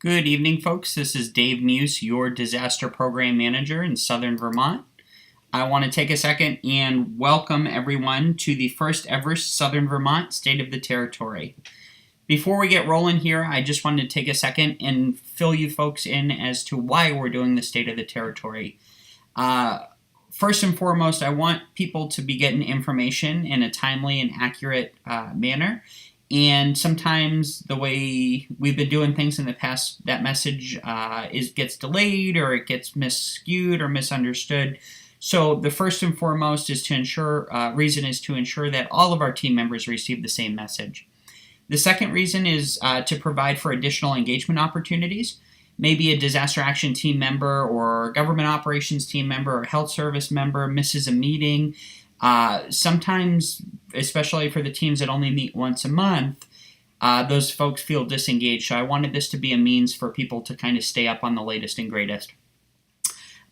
Good evening, folks. This is Dave Muse, your Disaster Program Manager in Southern Vermont. I want to take a second and welcome everyone to the first ever Southern Vermont State of the Territory. Before we get rolling here, I just wanted to take a second and fill you folks in as to why we're doing the State of the Territory. First and foremost, I want people to be getting information in a timely and accurate manner. And sometimes the way we've been doing things in the past, that message gets delayed or it gets misskewed or misunderstood. So the first and foremost is to ensure that all of our team members receive the same message. The second reason is to provide for additional engagement opportunities. Maybe a disaster action team member or government operations team member or health service member misses a meeting. Sometimes, especially for the teams that only meet once a month, those folks feel disengaged. So I wanted this to be a means for people to kind of stay up on the latest and greatest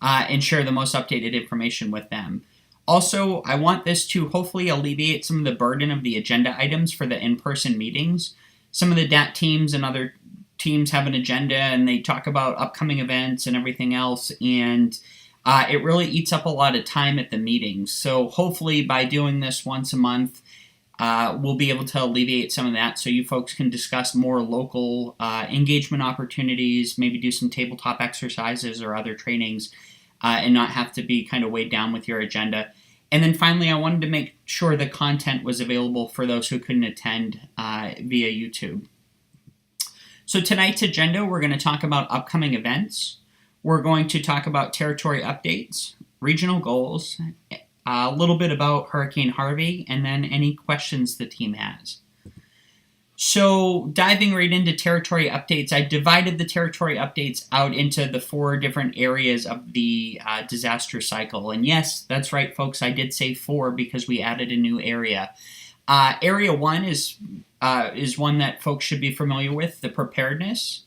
and share the most updated information with them. Also, I want this to hopefully alleviate some of the burden of the agenda items for the in-person meetings. Some of the DAT teams and other teams have an agenda and they talk about upcoming events and everything else, and it really eats up a lot of time at the meetings. So hopefully by doing this once a month, we'll be able to alleviate some of that so you folks can discuss more local engagement opportunities, maybe do some tabletop exercises or other trainings, and not have to be kind of weighed down with your agenda. And then finally, I wanted to make sure the content was available for those who couldn't attend via YouTube. So tonight's agenda, we're going to talk about upcoming events. We're going to talk about territory updates, regional goals, a little bit about Hurricane Harvey, and then any questions the team has. So diving right into territory updates, I divided the territory updates out into the 4 different areas of the disaster cycle. And yes, that's right, folks, I did say 4 because we added a new area. Area 1 is one that folks should be familiar with, the preparedness.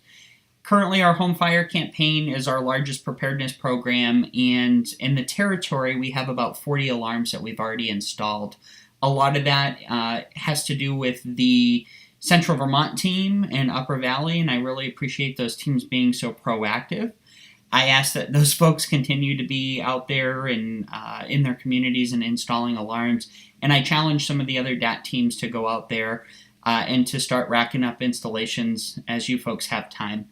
Currently, our Home Fire campaign is our largest preparedness program, and in the territory, we have about 40 alarms that we've already installed. A lot of that has to do with the Central Vermont team and Upper Valley, and I really appreciate those teams being so proactive. I ask that those folks continue to be out there and in their communities and installing alarms, and I challenge some of the other DAT teams to go out there and to start racking up installations as you folks have time.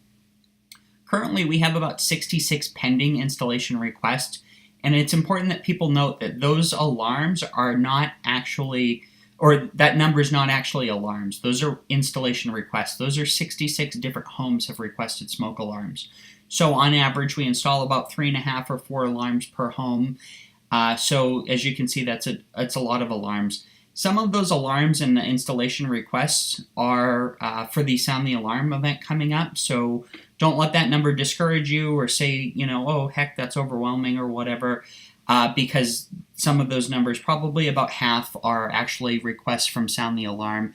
Currently, we have about 66 pending installation requests, and it's important that people note that those alarms are not actually, or that number is not actually alarms. Those are installation requests. Those are 66 different homes have requested smoke alarms. So on average, we install about 3.5 or 4 alarms per home. So as you can see, that's a lot of alarms. Some of those alarms and the installation requests are for the Sound the Alarm event coming up. So don't let that number discourage you or say, oh, heck, that's overwhelming or whatever, because some of those numbers, probably about half, are actually requests from Sound the Alarm,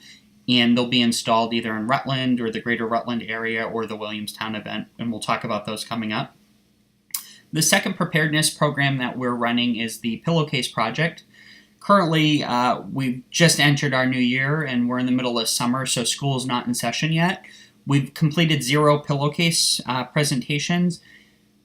and they'll be installed either in Rutland or the greater Rutland area or the Williamstown event, and we'll talk about those coming up. The second preparedness program that we're running is the Pillowcase Project. Currently, we've just entered our new year, and we're in the middle of summer, so school's not in session yet. We've completed 0 pillowcase presentations.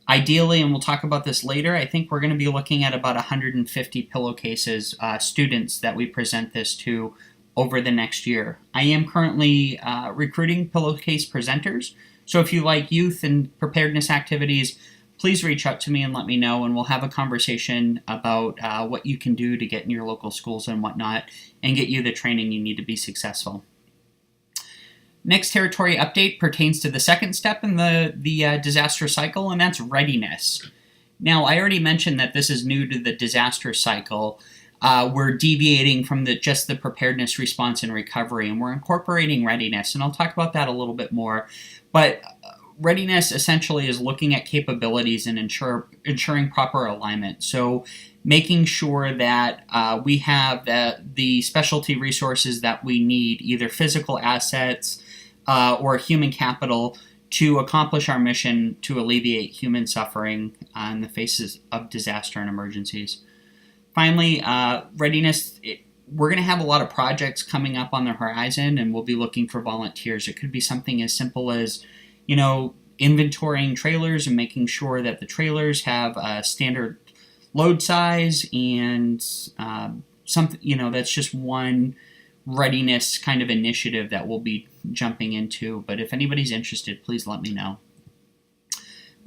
Ideally, and we'll talk about this later, I think we're going to be looking at about 150 pillowcases, students that we present this to over the next year. I am currently recruiting pillowcase presenters, so if you like youth and preparedness activities, please reach out to me and let me know, and we'll have a conversation about what you can do to get in your local schools and whatnot and get you the training you need to be successful. Next territory update pertains to the second step in the disaster cycle, and that's readiness. Now, I already mentioned that this is new to the disaster cycle. We're deviating from just the preparedness, response, and recovery, and we're incorporating readiness, and I'll talk about that a little bit more. But readiness essentially is looking at capabilities and ensuring proper alignment. So making sure that we have the specialty resources that we need, either physical assets or human capital, to accomplish our mission to alleviate human suffering in the faces of disaster and emergencies. Finally, readiness, we're going to have a lot of projects coming up on the horizon, and we'll be looking for volunteers. It could be something as simple as, inventorying trailers and making sure that the trailers have a standard load size and something, that's just one readiness kind of initiative that we'll be jumping into. But if anybody's interested, please let me know.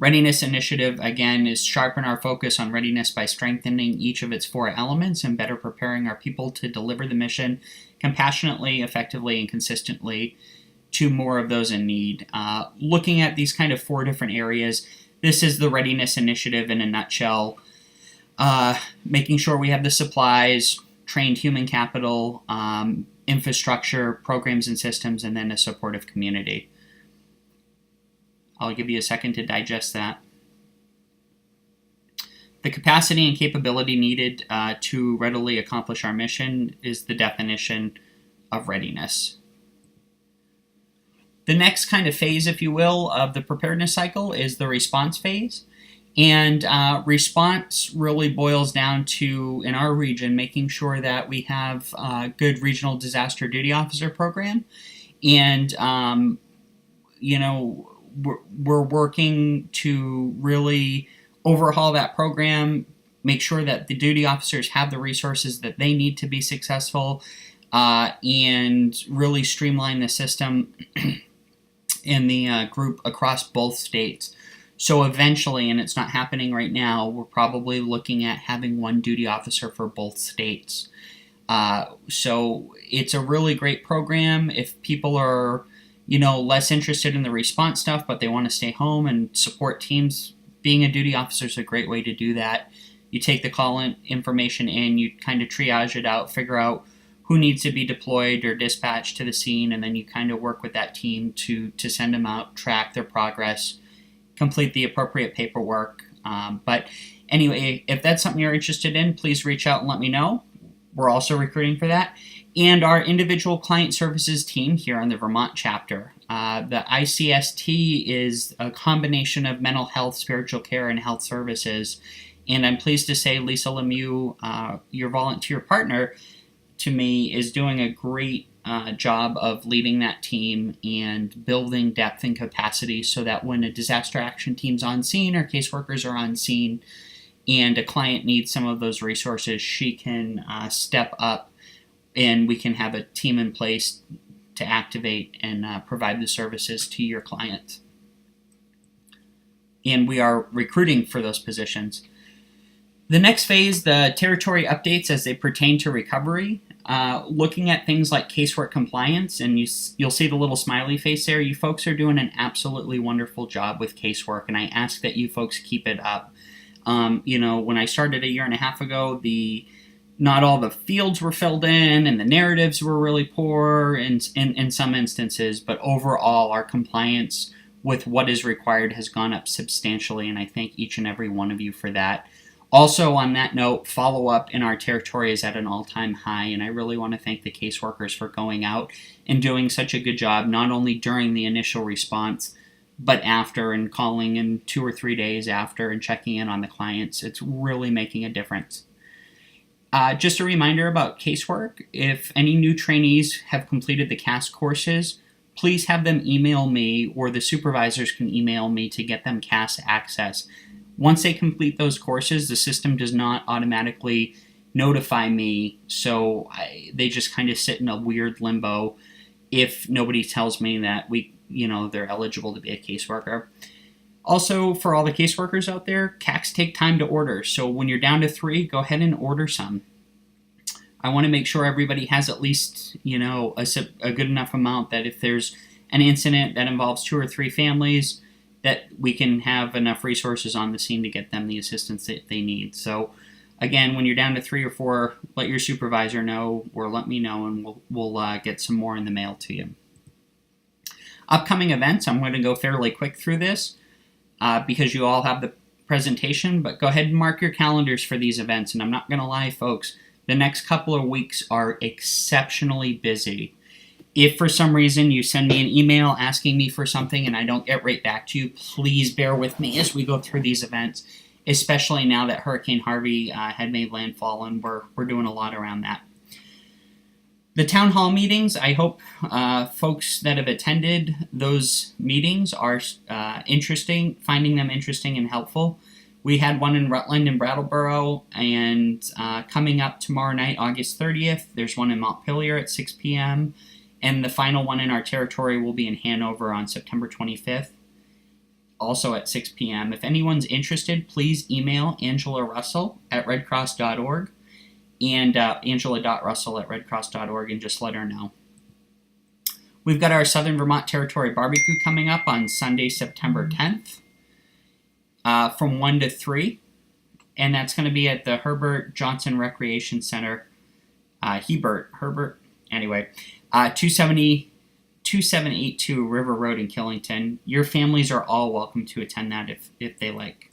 Readiness initiative, again, is sharpen our focus on readiness by strengthening each of its 4 elements and better preparing our people to deliver the mission compassionately, effectively, and consistently to more of those in need. Looking at these kind of 4 different areas, this is the readiness initiative in a nutshell. Making sure we have the supplies, trained human capital, infrastructure, programs and systems, and then a supportive community. I'll give you a second to digest that. The capacity and capability needed to readily accomplish our mission is the definition of readiness. The next kind of phase, if you will, of the preparedness cycle is the response phase. And response really boils down to, in our region, making sure that we have a good regional disaster duty officer program. And, we're working to really overhaul that program, make sure that the duty officers have the resources that they need to be successful, and really streamline the system in the group across both states. So eventually, and it's not happening right now, we're probably looking at having one duty officer for both states. So it's a really great program. If people are less interested in the response stuff, but they want to stay home and support teams, being a duty officer is a great way to do that. You take the call information in, you kind of triage it out, figure out who needs to be deployed or dispatched to the scene, and then you kind of work with that team to send them out, track their progress, complete the appropriate paperwork. But anyway, if that's something you're interested in, please reach out and let me know. We're also recruiting for that. And our individual client services team here on the Vermont chapter. The ICST is a combination of mental health, spiritual care, and health services. And I'm pleased to say Lisa Lemieux, your volunteer partner, to me, is doing a great job of leading that team and building depth and capacity so that when a disaster action team's on scene or caseworkers are on scene and a client needs some of those resources, she can step up and we can have a team in place to activate and provide the services to your client. And we are recruiting for those positions. The next phase, the territory updates as they pertain to recovery. Looking at things like casework compliance, and you'll see the little smiley face there. You folks are doing an absolutely wonderful job with casework, and I ask that you folks keep it up. When I started a year and a half ago, not all the fields were filled in, and the narratives were really poor in some instances, but overall our compliance with what is required has gone up substantially, and I thank each and every one of you for that. Also, on that note, follow-up in our territory is at an all-time high, and I really want to thank the caseworkers for going out and doing such a good job, not only during the initial response, but after, and calling in 2 or 3 days after and checking in on the clients. It's really making a difference. Just a reminder about casework. If any new trainees have completed the CAS courses, please have them email me, or the supervisors can email me to get them CAS access. Once they complete those courses, the system does not automatically notify me, so they just kind of sit in a weird limbo if nobody tells me that they're eligible to be a caseworker. Also, for all the caseworkers out there, CACs take time to order, so when you're down to 3, go ahead and order some. I want to make sure everybody has at least, a good enough amount that if there's an incident that involves 2 or 3 families, that we can have enough resources on the scene to get them the assistance that they need. So again, when you're down to 3 or 4, let your supervisor know or let me know, and we'll get some more in the mail to you. Upcoming events, I'm going to go fairly quick through this because you all have the presentation, but go ahead and mark your calendars for these events. And I'm not going to lie, folks, the next couple of weeks are exceptionally busy. If for some reason you send me an email asking me for something and I don't get right back to you, please bear with me as we go through these events, especially now that Hurricane Harvey had made landfall, and we're doing a lot around that. The town hall meetings, I hope folks that have attended those meetings are finding them interesting and helpful. We had one in Rutland and Brattleboro, and coming up tomorrow night, August 30th, there's one in Montpelier at 6 p.m., and the final one in our territory will be in Hanover on September 25th, also at 6 p.m. If anyone's interested, please email Angela Russell at redcross.org and angela.russell at redcross.org and just let her know. We've got our Southern Vermont Territory Barbecue coming up on Sunday, September 10th from 1 to 3, and that's going to be at the Herbert Johnson Recreation Center, 2782 River Road in Killington. Your families are all welcome to attend that if they like.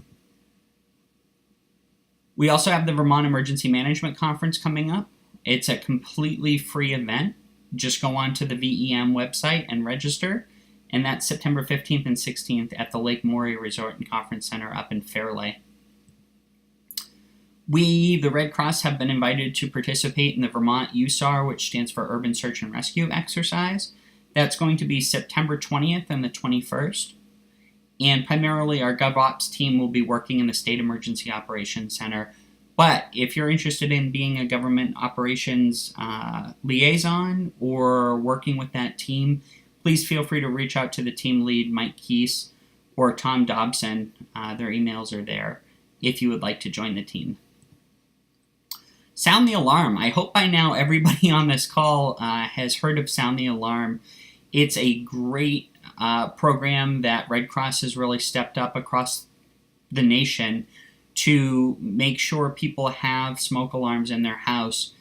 We also have the Vermont Emergency Management Conference coming up. It's a completely free event. Just go on to the VEM website and register. And that's September 15th and 16th at the Lake Maury Resort and Conference Center up in Fairleigh. We, the Red Cross, have been invited to participate in the Vermont USAR, which stands for Urban Search and Rescue exercise. That's going to be September 20th and the 21st. And primarily our GovOps team will be working in the State Emergency Operations Center. But if you're interested in being a government operations liaison or working with that team, please feel free to reach out to the team lead, Mike Keese, or Tom Dobson. Their emails are there if you would like to join the team. Sound the Alarm. I hope by now everybody on this call has heard of Sound the Alarm. It's a great program that Red Cross has really stepped up across the nation to make sure people have smoke alarms in their house.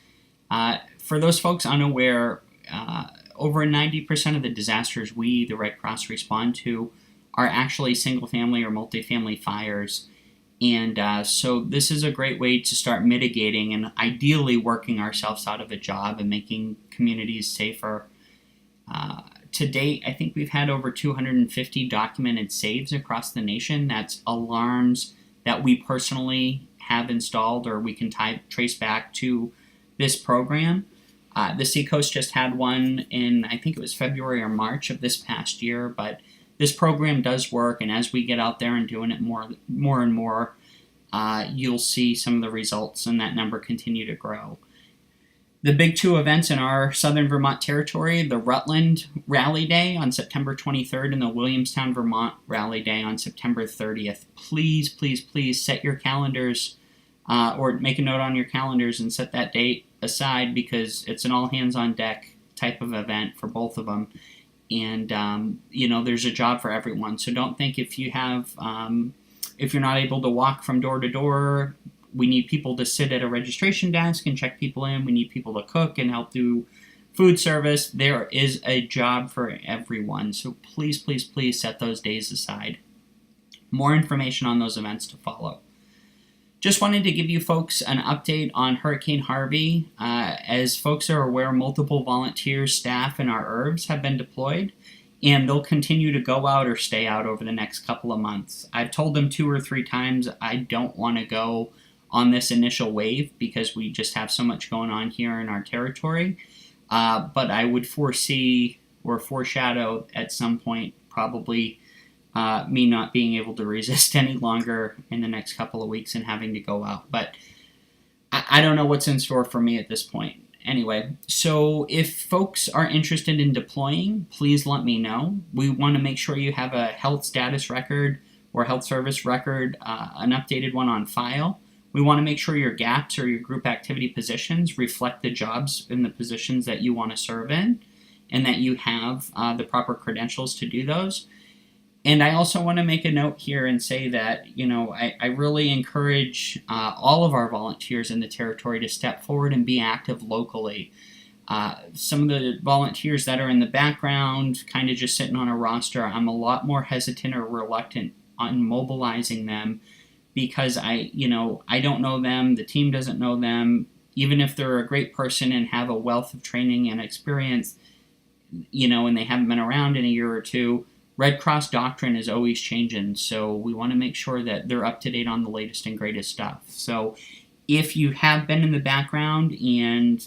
For those folks unaware, over 90% of the disasters we, the Red Cross, respond to are actually single-family or multifamily fires. And so this is a great way to start mitigating and ideally working ourselves out of a job and making communities safer. To date, I think we've had over 250 documented saves across the nation. That's alarms that we personally have installed or we can trace back to this program. The Seacoast just had one in, I think it was February or March of this past year, but this program does work, and as we get out there and doing it more and more, you'll see some of the results and that number continue to grow. The big two events in our Southern Vermont territory, the Rutland Rally Day on September 23rd and the Williamstown, Vermont Rally Day on September 30th. Please, please, please set your calendars or make a note on your calendars and set that date aside because it's an all-hands-on-deck type of event for both of them. And, there's a job for everyone. So don't think if you're not able to walk from door to door, we need people to sit at a registration desk and check people in. We need people to cook and help do food service. There is a job for everyone. So please, please, please set those days aside. More information on those events to follow. Just wanted to give you folks an update on Hurricane Harvey. As folks are aware, multiple volunteers, staff, and our herbs have been deployed, and they'll continue to go out or stay out over the next couple of months. I've told them 2 or 3 times I don't want to go on this initial wave because we just have so much going on here in our territory. But I would foresee or foreshadow at some point probably me not being able to resist any longer in the next couple of weeks and having to go out. But I don't know what's in store for me at this point. Anyway, so if folks are interested in deploying, please let me know. We want to make sure you have a health status record or health service record, an updated one on file. We want to make sure your gaps or your group activity positions reflect the jobs and the positions that you want to serve in and that you have the proper credentials to do those. And I also want to make a note here and say that, I really encourage all of our volunteers in the territory to step forward and be active locally. Some of the volunteers that are in the background, kind of just sitting on a roster, I'm a lot more hesitant or reluctant on mobilizing them because I don't know them, the team doesn't know them. Even if they're a great person and have a wealth of training and experience, and they haven't been around in a year or two, Red Cross doctrine is always changing, so we want to make sure that they're up to date on the latest and greatest stuff. So if you have been in the background and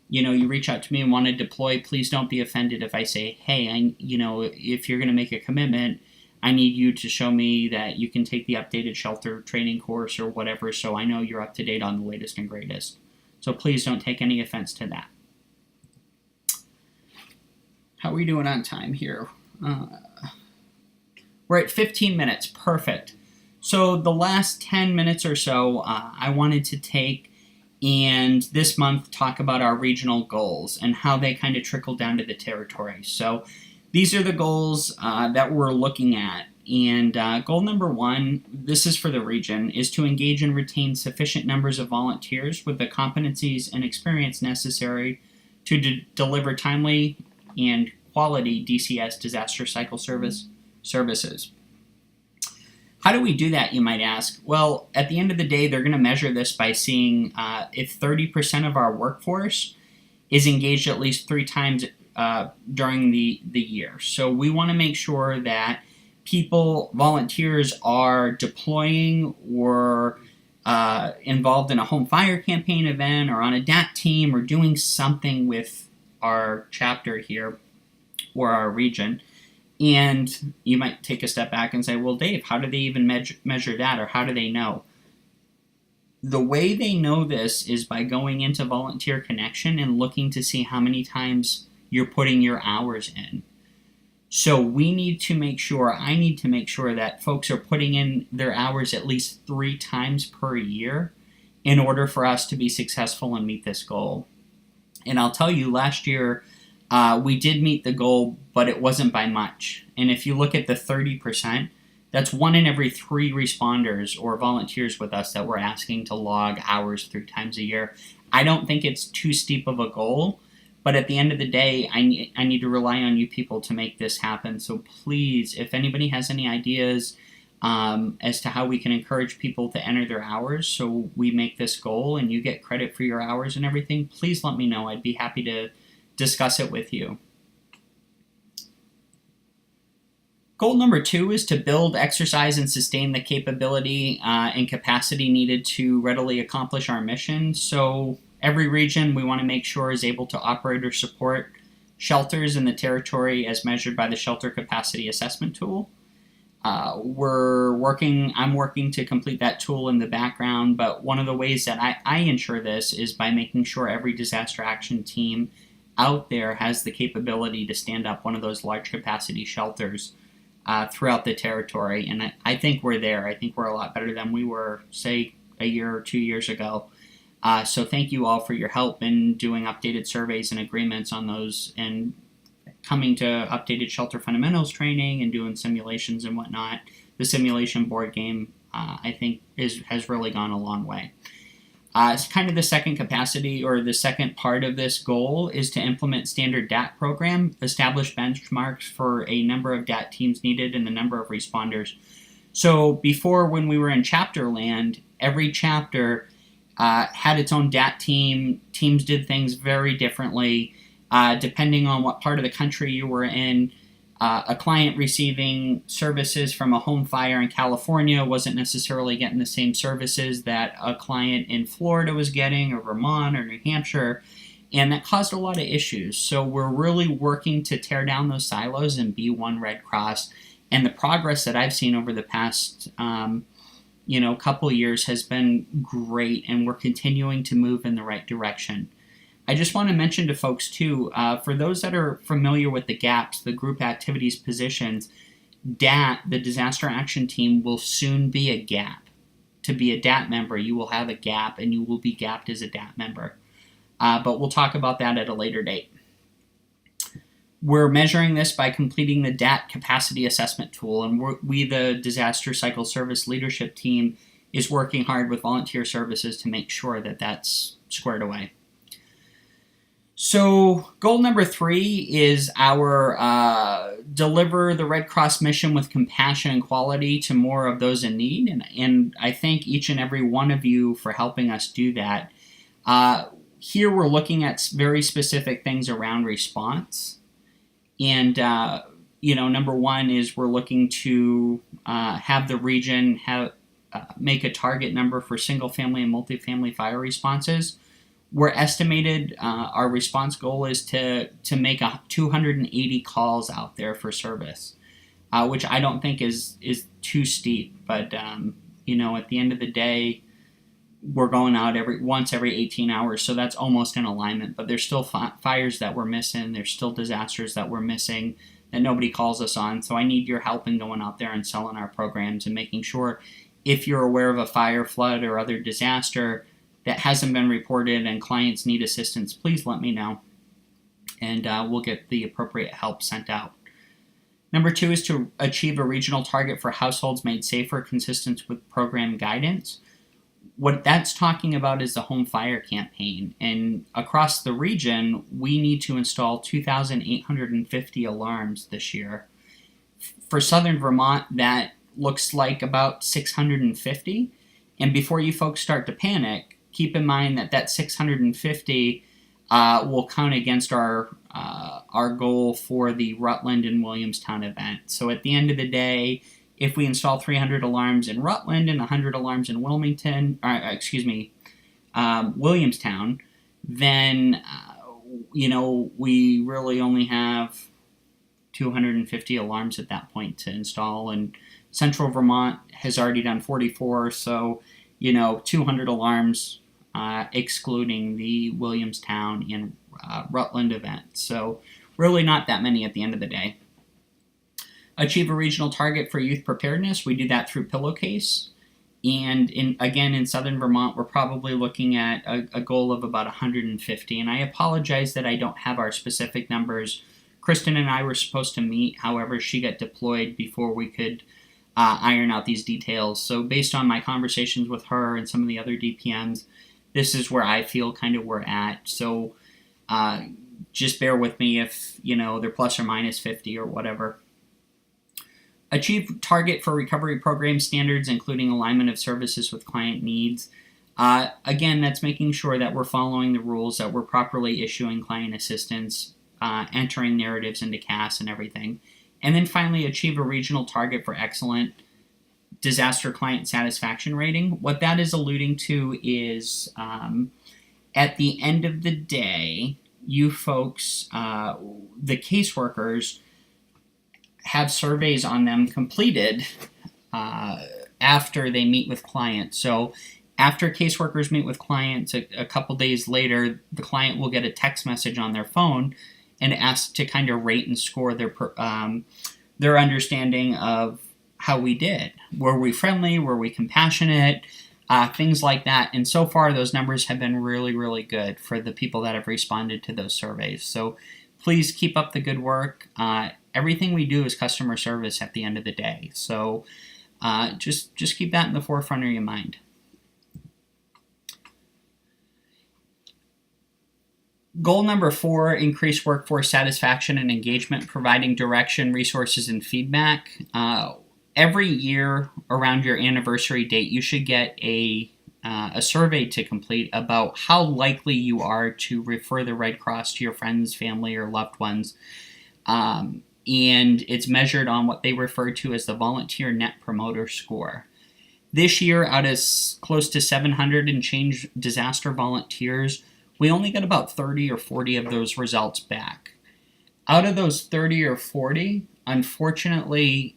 you reach out to me and want to deploy, please don't be offended if I say, hey, if you're going to make a commitment, I need you to show me that you can take the updated shelter training course or whatever, so I know you're up to date on the latest and greatest. So please don't take any offense to that. How are we doing on time here? We're at 15 minutes. Perfect. So the last 10 minutes or so, I wanted to take and this month talk about our regional goals and how they kind of trickle down to the territory. So these are the goals that we're looking at. And goal number 1, this is for the region, is to engage and retain sufficient numbers of volunteers with the competencies and experience necessary to deliver timely and quality DCS disaster cycle services. How do we do that, you might ask? Well, at the end of the day, they're going to measure this by seeing if 30% of our workforce is engaged at least 3 times during the year. So we want to make sure that volunteers are deploying or involved in a home fire campaign event or on a DAT team or doing something with our chapter here or our region. And you might take a step back and say, well, Dave, how do they even measure that, or how do they know? The way they know this is by going into Volunteer Connection and looking to see how many times you're putting your hours in. So I need to make sure that folks are putting in their hours at least 3 times per year in order for us to be successful and meet this goal. And I'll tell you, last year, we did meet the goal, but it wasn't by much. And if you look at the 30%, that's 1 in every 3 responders or volunteers with us that we're asking to log hours 3 times a year. I don't think it's too steep of a goal, but at the end of the day, I need to rely on you people to make this happen. So please, if anybody has any ideas as to how we can encourage people to enter their hours so we make this goal and you get credit for your hours and everything, please let me know. I'd be happy to discuss it with you. Goal number 2 is to build, exercise, and sustain the capability and capacity needed to readily accomplish our mission. So every region we want to make sure is able to operate or support shelters in the territory as measured by the Shelter Capacity Assessment Tool. I'm working to complete that tool in the background, but one of the ways that I ensure this is by making sure every disaster action team out there has the capability to stand up one of those large capacity shelters throughout the territory. And I think we're there. I think we're a lot better than we were, say, a year or 2 years ago. So thank you all for your help in doing updated surveys and agreements on those and coming to updated shelter fundamentals training and doing simulations and whatnot. The simulation board game, I think, has really gone a long way. It's kind of the second capacity or the second part of this goal is to implement standard DAT program, establish benchmarks for a number of DAT teams needed and the number of responders. So before, when we were in chapter land, every chapter had its own DAT team. Teams did things very differently depending on what part of the country you were in. A client receiving services from a home fire in California wasn't necessarily getting the same services that a client in Florida was getting, or Vermont, or New Hampshire, and that caused a lot of issues. So we're really working to tear down those silos and be one Red Cross. And the progress that I've seen over the past couple years has been great, and we're continuing to move in the right direction. I just want to mention to folks too, for those that are familiar with the GAPs, the group activities positions, DAT, the disaster action team, will soon be a GAP. To be a DAT member, you will have a GAP and you will be GAPed as a DAT member. But we'll talk about that at a later date. We're measuring this by completing the DAT capacity assessment tool, and we, the disaster cycle service leadership team, is working hard with volunteer services to make sure that that's squared away. So goal number 3 is our deliver the Red Cross mission with compassion and quality to more of those in need. And I thank each and every one of you for helping us do that. Here we're looking at very specific things around response. And, number 1 is we're looking to have the region make a target number for single family and multifamily fire responses. We're estimated, our response goal is to make 280 calls out there for service, which I don't think is too steep. But you know, at the end of the day, we're going out once every 18 hours, so that's almost in alignment. But there's still fires that we're missing. There's still disasters that we're missing that nobody calls us on. So I need your help in going out there and selling our programs and making sure, if you're aware of a fire, flood, or other disaster that hasn't been reported and clients need assistance, please let me know, and we'll get the appropriate help sent out. Number 2 is to achieve a regional target for households made safer, consistent with program guidance. What that's talking about is the home fire campaign, and across the region, we need to install 2,850 alarms this year. For Southern Vermont, that looks like about 650, and before you folks start to panic, keep in mind that 650 will count against our goal for the Rutland and Williamstown event. So at the end of the day, if we install 300 alarms in Rutland and 100 alarms in Wilmington, Williamstown, then you know, we really only have 250 alarms at that point to install, and Central Vermont has already done 44, so you know, 200 alarms, excluding the Williamstown and Rutland event. So really not that many at the end of the day. Achieve a regional target for youth preparedness. We do that through Pillowcase. And in Southern Vermont, we're probably looking at a goal of about 150. And I apologize that I don't have our specific numbers. Kristen and I were supposed to meet. However, she got deployed before we could iron out these details. So based on my conversations with her and some of the other DPMs, this is where I feel kind of we're at. So just bear with me if, you know, they're plus or minus 50 or whatever. Achieve target for recovery program standards, including alignment of services with client needs. Again, that's making sure that we're following the rules, that we're properly issuing client assistance, entering narratives into CAS and everything. And then finally, achieve a regional target for excellent disaster client satisfaction rating. What that is alluding to is at the end of the day, you folks, the caseworkers, have surveys on them completed after they meet with clients. So after caseworkers meet with clients, a couple days later, the client will get a text message on their phone and ask to kind of rate and score their understanding of how we did. Were we friendly? Were we compassionate? Things like that. And so far, those numbers have been really, really good for the people that have responded to those surveys. So please keep up the good work. Everything we do is customer service at the end of the day. So just keep that in the forefront of your mind. Goal number 4, increase workforce satisfaction and engagement, providing direction, resources, and feedback. Every year around your anniversary date, you should get a survey to complete about how likely you are to refer the Red Cross to your friends, family, or loved ones. And it's measured on what they refer to as the Volunteer Net Promoter Score. This year, out of close to 700 and change disaster volunteers, we only got about 30 or 40 of those results back. Out of those 30 or 40, unfortunately,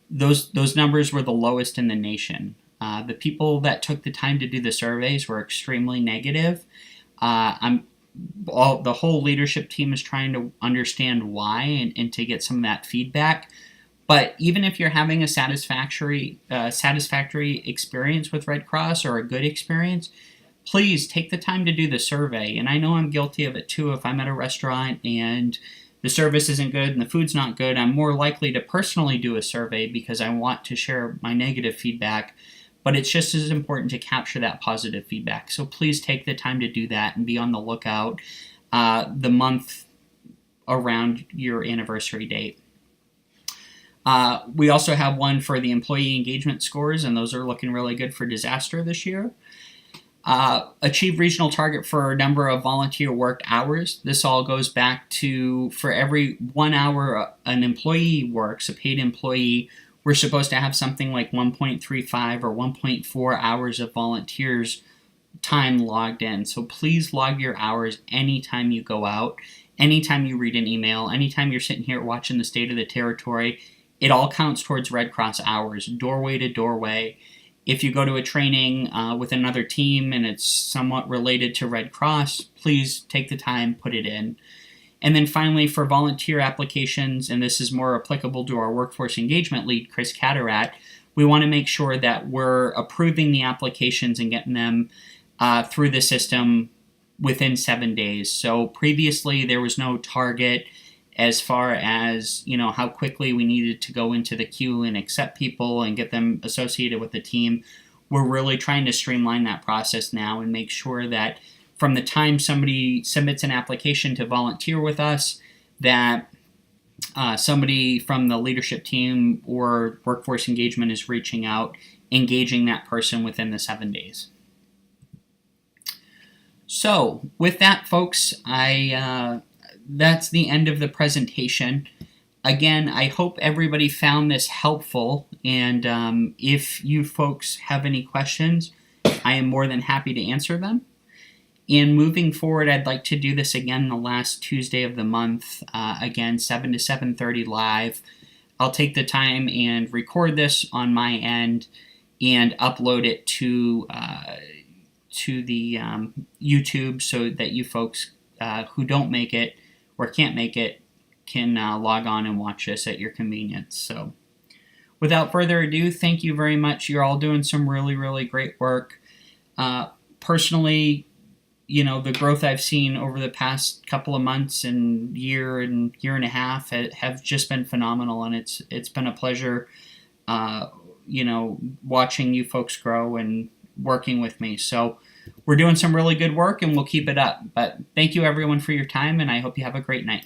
those numbers were the lowest in the nation. The people that took the time to do the surveys were extremely negative. The whole leadership team is trying to understand why and to get some of that feedback. But even if you're having a satisfactory experience with Red Cross or a good experience, please take the time to do the survey. And I know I'm guilty of it too. If I'm at a restaurant and the service isn't good and the food's not good, I'm more likely to personally do a survey because I want to share my negative feedback. But it's just as important to capture that positive feedback. So please take the time to do that and be on the lookout the month around your anniversary date. We also have one for the employee engagement scores, and those are looking really good for disaster this year. Achieve regional target for number of volunteer worked hours. This all goes back to, for every 1 hour an employee works, a paid employee, we're supposed to have something like 1.35 or 1.4 hours of volunteers time logged in. So please log your hours anytime you go out, anytime you read an email, anytime you're sitting here watching the State of the Territory. It all counts towards Red Cross hours, doorway to doorway. If you go to a training with another team and it's somewhat related to Red Cross, please take the time, put it in. And then finally, for volunteer applications, and this is more applicable to our workforce engagement lead, Chris Catterat, we want to make sure that we're approving the applications and getting them through the system within 7 days. So previously, there was no target as far as, how quickly we needed to go into the queue and accept people and get them associated with the team. We're really trying to streamline that process now and make sure that from the time somebody submits an application to volunteer with us, that somebody from the leadership team or workforce engagement is reaching out, engaging that person within the 7 days. So with that, folks, that's the end of the presentation. Again, I hope everybody found this helpful, and if you folks have any questions, I am more than happy to answer them. And moving forward, I'd like to do this again the last Tuesday of the month, again, 7 to 7:30 live. I'll take the time and record this on my end and upload it to the YouTube so that you folks who don't make it or can't make it can log on and watch this at your convenience. So without further ado, thank you very much. You're all doing some really, really great work. Personally, the growth I've seen over the past couple of months and year and a half have just been phenomenal, and it's been a pleasure, watching you folks grow and working with me. So we're doing some really good work, and we'll keep it up. But thank you, everyone, for your time, and I hope you have a great night.